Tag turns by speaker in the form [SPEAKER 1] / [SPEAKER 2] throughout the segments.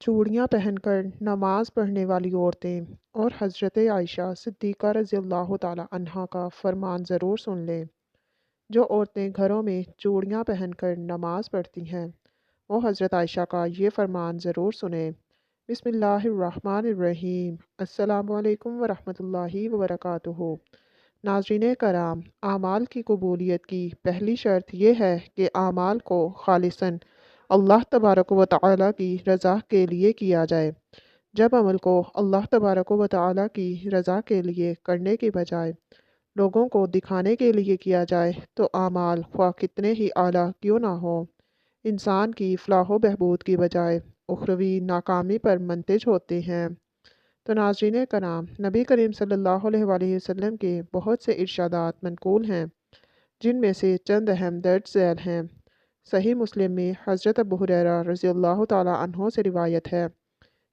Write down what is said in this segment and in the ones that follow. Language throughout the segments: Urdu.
[SPEAKER 1] چوڑیاں پہن کر نماز پڑھنے والی عورتیں اور حضرت عائشہ صدیقہ رضی اللہ تعالیٰ عنہا کا فرمان ضرور سن لیں۔ جو عورتیں گھروں میں چوڑیاں پہن کر نماز پڑھتی ہیں وہ حضرت عائشہ کا یہ فرمان ضرور سنیں۔ بسم اللہ الرحمن الرحیم۔ السلام علیکم ورحمۃ اللہ وبرکاتہ۔ ناظرین کرام، اعمال کی قبولیت کی پہلی شرط یہ ہے کہ اعمال کو خالصاً اللہ تبارک و تعالیٰ کی رضا کے لیے کیا جائے۔ جب عمل کو اللہ تبارک و تعالیٰ کی رضا کے لیے کرنے کی بجائے لوگوں کو دکھانے کے لیے کیا جائے تو اعمال خواہ کتنے ہی اعلیٰ کیوں نہ ہوں، انسان کی فلاح و بہبود کی بجائے اخروی ناکامی پر منتج ہوتے ہیں۔ تو ناظرین کرام، نبی کریم صلی اللہ علیہ وآلہ وسلم کے بہت سے ارشادات منقول ہیں، جن میں سے چند اہم درج ذیل ہیں۔ صحیح مسلم میں حضرت ابو ہریرہ رضی اللہ تعالیٰ عنہ سے روایت ہے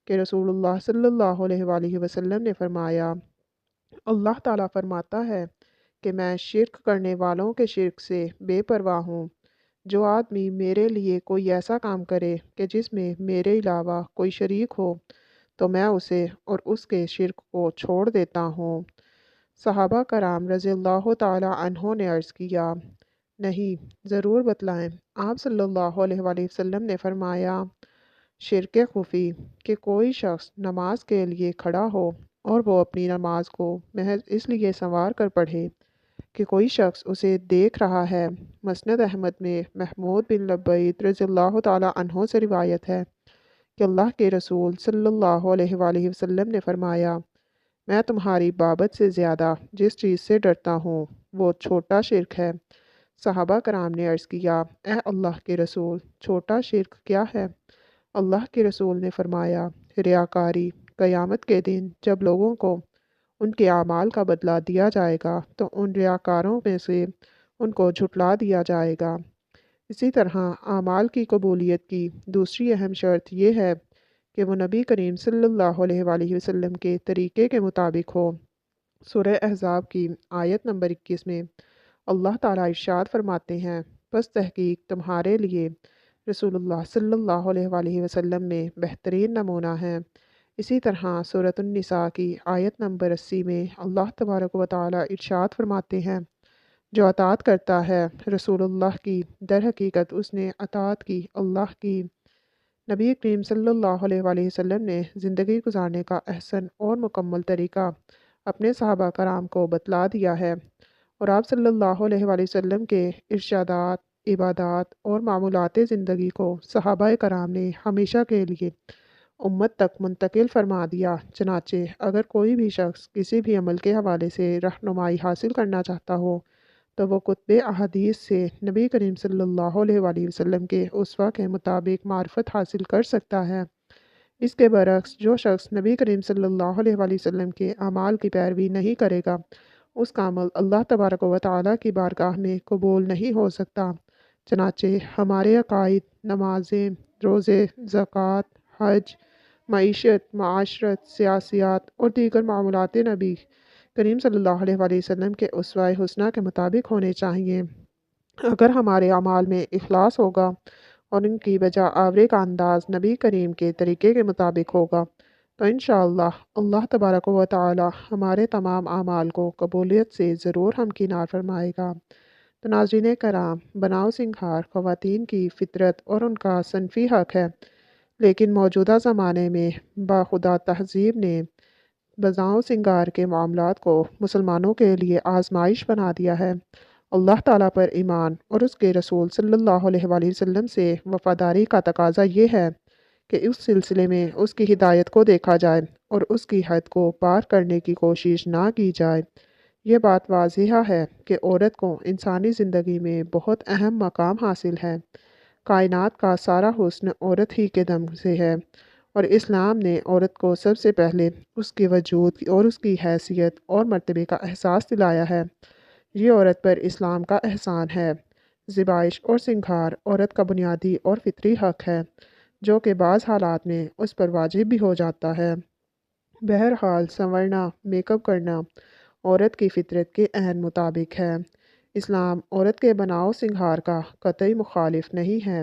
[SPEAKER 1] کہ رسول اللہ صلی اللہ علیہ وآلہ وسلم نے فرمایا، اللہ تعالیٰ فرماتا ہے کہ میں شرک کرنے والوں کے شرک سے بے پرواہ ہوں۔ جو آدمی میرے لیے کوئی ایسا کام کرے کہ جس میں میرے علاوہ کوئی شریک ہو تو میں اسے اور اس کے شرک کو چھوڑ دیتا ہوں۔ صحابہ کرام رضی اللہ تعالیٰ عنہ نے عرض کیا، نہیں، ضرور بتلائیں۔ آپ صلی اللہ علیہ وآلہ وسلم نے فرمایا، شرک خفی کہ کوئی شخص نماز کے لیے کھڑا ہو اور وہ اپنی نماز کو محض اس لیے سنوار کر پڑھے کہ کوئی شخص اسے دیکھ رہا ہے۔ مسند احمد میں محمود بن لبید رضی اللہ تعالیٰ عنہ سے روایت ہے کہ اللہ کے رسول صلی اللہ علیہ وآلہ وسلم نے فرمایا، میں تمہاری بابت سے زیادہ جس چیز سے ڈرتا ہوں وہ چھوٹا شرک ہے۔ صحابہ کرام نے عرض کیا، اے اللہ کے رسول، چھوٹا شرک کیا ہے؟ اللہ کے رسول نے فرمایا، ریاکاری۔ قیامت کے دن جب لوگوں کو ان کے اعمال کا بدلہ دیا جائے گا تو ان ریاکاروں میں سے ان کو جھٹلا دیا جائے گا۔ اسی طرح اعمال کی قبولیت کی دوسری اہم شرط یہ ہے کہ وہ نبی کریم صلی اللہ علیہ وآلہ وسلم کے طریقے کے مطابق ہو۔ سورہ احزاب کی آیت نمبر 21 میں اللہ تعالیٰ ارشاد فرماتے ہیں، پس تحقیق تمہارے لیے رسول اللہ صلی اللہ علیہ وآلہ وسلم میں بہترین نمونہ ہیں۔ اسی طرح سورۃ النساء کی آیت نمبر 80 میں اللہ تبارک و تعالیٰ ارشاد فرماتے ہیں، جو اطاعت کرتا ہے رسول اللہ کی، در حقیقت اس نے اطاعت کی اللہ کی۔ نبی کریم صلی اللہ علیہ وآلہ وسلم نے زندگی گزارنے کا احسن اور مکمل طریقہ اپنے صحابہ کرام کو بتلا دیا ہے، اور آپ صلی اللہ علیہ وآلہ وسلم کے ارشادات، عبادات اور معمولات زندگی کو صحابہ کرام نے ہمیشہ کے لیے امت تک منتقل فرما دیا۔ چنانچہ اگر کوئی بھی شخص کسی بھی عمل کے حوالے سے رہنمائی حاصل کرنا چاہتا ہو تو وہ کتب احادیث سے نبی کریم صلی اللہ علیہ وآلہ وسلم کے اسوہ کے مطابق معرفت حاصل کر سکتا ہے۔ اس کے برعکس جو شخص نبی کریم صلی اللہ علیہ وآلہ وسلم کے اعمال کی پیروی نہیں کرے گا، اس کا عمل اللہ تبارک و تعالیٰ کی بارگاہ میں قبول نہیں ہو سکتا۔ چنانچہ ہمارے عقائد، نمازیں، روزے، زکوٰۃ، حج، معیشت، معاشرت، سیاسیات اور دیگر معاملات نبی کریم صلی اللہ علیہ وآلہ وسلم کے اسوہ حسنہ کے مطابق ہونے چاہیے۔ اگر ہمارے اعمال میں اخلاص ہوگا اور ان کی بجا آوری کا انداز نبی کریم کے طریقے کے مطابق ہوگا تو انشاءاللہ اللہ تبارک و تعالی ہمارے تمام اعمال کو قبولیت سے ضرور ہمکنار فرمائے گا۔ تو ناظرین کرام، بناؤ سنگھار خواتین کی فطرت اور ان کا صنفی حق ہے، لیکن موجودہ زمانے میں باخدا تہذیب نے بناؤ سنگھار کے معاملات کو مسلمانوں کے لیے آزمائش بنا دیا ہے۔ اللہ تعالیٰ پر ایمان اور اس کے رسول صلی اللہ علیہ وآلہ وسلم سے وفاداری کا تقاضا یہ ہے کہ اس سلسلے میں اس کی ہدایت کو دیکھا جائے اور اس کی حد کو پار کرنے کی کوشش نہ کی جائے۔ یہ بات واضح ہے کہ عورت کو انسانی زندگی میں بہت اہم مقام حاصل ہے۔ کائنات کا سارا حسن عورت ہی کے دم سے ہے، اور اسلام نے عورت کو سب سے پہلے اس کے وجود اور اس کی حیثیت اور مرتبے کا احساس دلایا ہے۔ یہ عورت پر اسلام کا احسان ہے۔ زیبائش اور سنگھار عورت کا بنیادی اور فطری حق ہے، جو کہ بعض حالات میں اس پر واجب بھی ہو جاتا ہے۔ بہرحال سنورنا، میک اپ کرنا عورت کی فطرت کے عین مطابق ہے۔ اسلام عورت کے بناؤ سنگھار کا قطعی مخالف نہیں ہے،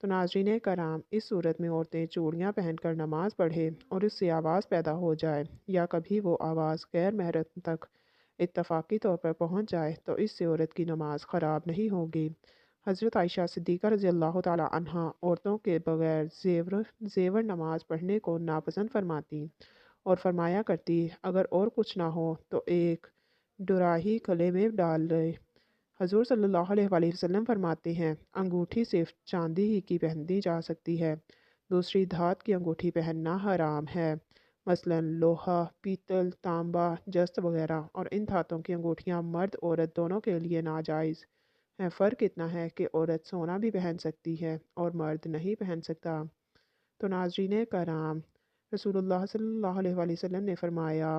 [SPEAKER 1] تو ناظرین کرام، اس صورت میں عورتیں چوڑیاں پہن کر نماز پڑھیں اور اس سے آواز پیدا ہو جائے یا کبھی وہ آواز غیر محرم تک اتفاقی طور پر پہنچ جائے تو اس سے عورت کی نماز خراب نہیں ہوگی۔ حضرت عائشہ صدیقہ رضی اللہ تعالی عنہا عورتوں کے بغیر زیور نماز پڑھنے کو ناپسند فرماتی اور فرمایا کرتی، اگر اور کچھ نہ ہو تو ایک ڈراہی گلے میں ڈال لے۔ حضور صلی اللہ علیہ وآلہ وسلم فرماتے ہیں، انگوٹھی صرف چاندی ہی کی پہنی جا سکتی ہے، دوسری دھات کی انگوٹھی پہننا حرام ہے، مثلا لوہا، پیتل، تانبا، جست وغیرہ، اور ان دھاتوں کی انگوٹھیاں مرد عورت دونوں کے لیے ناجائز ہیں۔ فرق اتنا ہے کہ عورت سونا بھی پہن سکتی ہے اور مرد نہیں پہن سکتا۔ تو ناظرین کرام، رسول اللہ صلی اللہ علیہ وآلہ وسلم نے فرمایا،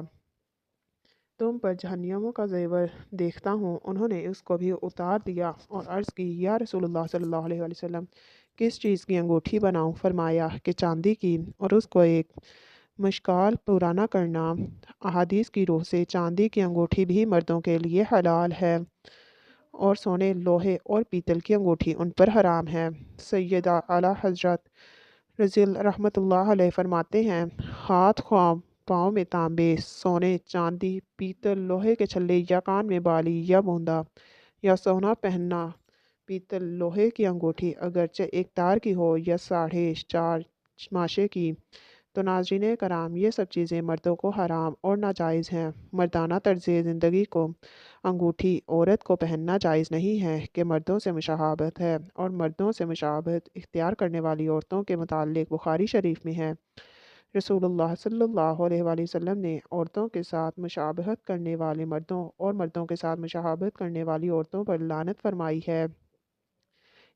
[SPEAKER 1] تم پر جہنمیوں کا زیور دیکھتا ہوں۔ انہوں نے اس کو بھی اتار دیا اور عرض کی، یا رسول اللہ صلی اللہ علیہ وآلہ وسلم، کس چیز کی انگوٹھی بناؤں؟ فرمایا کہ چاندی کی، اور اس کو ایک مشکال پورا نہ کرنا۔ احادیث کی روح سے چاندی کی انگوٹھی بھی مردوں کے لیے حلال ہے اور سونے، لوہے اور پیتل کی انگوٹھی ان پر حرام ہے۔ سیدہ اعلیٰ حضرت رحمۃ اللہ علیہ فرماتے ہیں، ہاتھ، خواہ پاؤں میں تانبے، سونے، چاندی، پیتل، لوہے کے چھلے یا کان میں بالی یا بوندا یا سونا پہننا، پیتل، لوہے کی انگوٹھی اگرچہ ایک تار کی ہو یا 4.5 ماشے کی۔ تو ناظرین کرام، یہ سب چیزیں مردوں کو حرام اور ناجائز ہیں۔ مردانہ طرز زندگی کو انگوٹھی عورت کو پہننا جائز نہیں ہے کہ مردوں سے مشابہت ہے، اور مردوں سے مشابہت اختیار کرنے والی عورتوں کے متعلق بخاری شریف میں ہے، رسول اللہ صلی اللہ علیہ وآلہ وسلم نے عورتوں کے ساتھ مشابہت کرنے والے مردوں اور مردوں کے ساتھ مشابہت کرنے والی عورتوں پر لعنت فرمائی ہے۔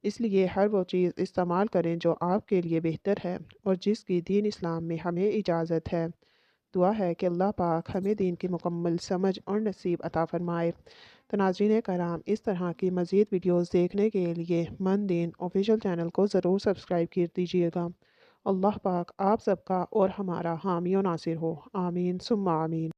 [SPEAKER 1] اس لیے ہر وہ چیز استعمال کریں جو آپ کے لیے بہتر ہے اور جس کی دین اسلام میں ہمیں اجازت ہے۔ دعا ہے کہ اللہ پاک ہمیں دین کی مکمل سمجھ اور نصیب عطا فرمائے۔ تو ناظرین کرام، اس طرح کی مزید ویڈیوز دیکھنے کے لیے من دین آفیشیل چینل کو ضرور سبسکرائب کر دیجیے گا۔ اللہ پاک آپ سب کا اور ہمارا حامی و ناصر ہو، آمین ثم آمین۔